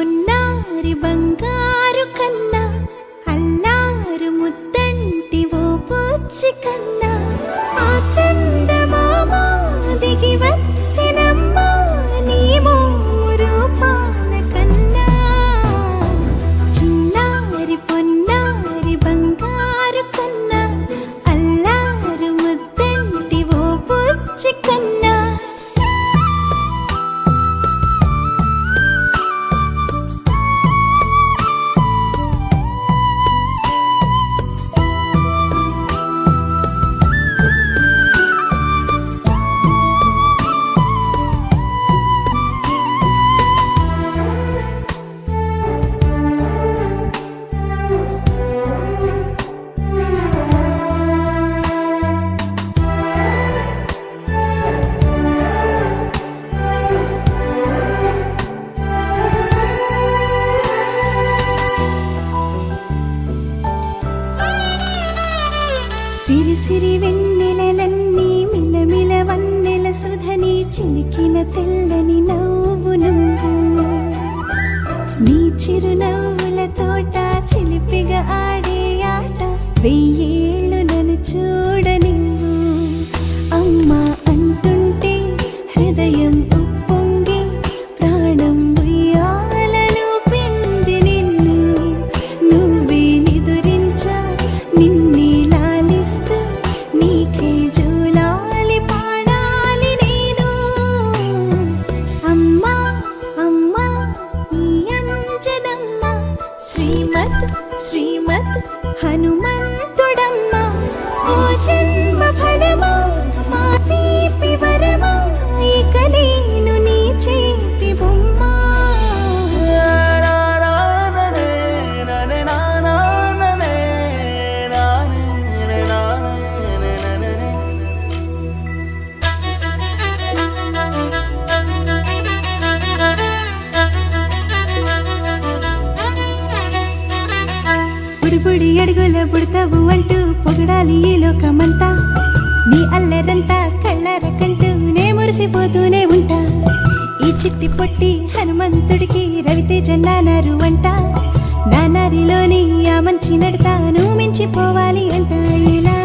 పొన్నారి బంగారు కన్నా అల్లారు ముద్దంటి ఓ పూచి కన్నా ఆ చందమామ దిగి వచ్చినమ్మా నీ రూపాల కన్నా చిన్నారి పొన్నారి బంగారు కన్నా అల్లారు ముద్దంటి ఓ పూచి కన్నా సిరి సిరి వెన్నెలలన్నీ మిలమిల వన్నెల సుధని చిలికిన తెల్లని నవ్వు నువ్వు నీ చిరునవ్వుల తోట చిలిపిగా ఆడే ఆట వెయ్యేళ్ళు నన్ను చూడ నువ్వు అమ్మా అంటుంటే హృదయం ఉప్పొంగి ప్రాణం ఉయ్యాలలో పిండి నిన్ను నువ్వే నిదురించా నిన్నే నీకే జూలాలి పాడాలి నేను అమ్మా అమ్మా ఈ అంజనమ్మ శ్రీమత్ శ్రీమత్ హనుమంతుడమ్మ ఓ జన్మ ఫలమా మా తీపి వరమా ఇక నేను నీ చేతి బొమ్మ బుడి అడుగుల బుడతావు అంటూ పొగడాలి ఈ లోకమంతా నీ అల్లరంతా కళ్ళరకంటూ నే మురిసిపోతూనే ఉంటా ఈ చిట్టి పొట్టి హనుమంతుడికి రవితేజ నానారు అంట నానారిలోని ఆ మంచి నడతా నువ్వు మించిపోవాలి అంట ఇలా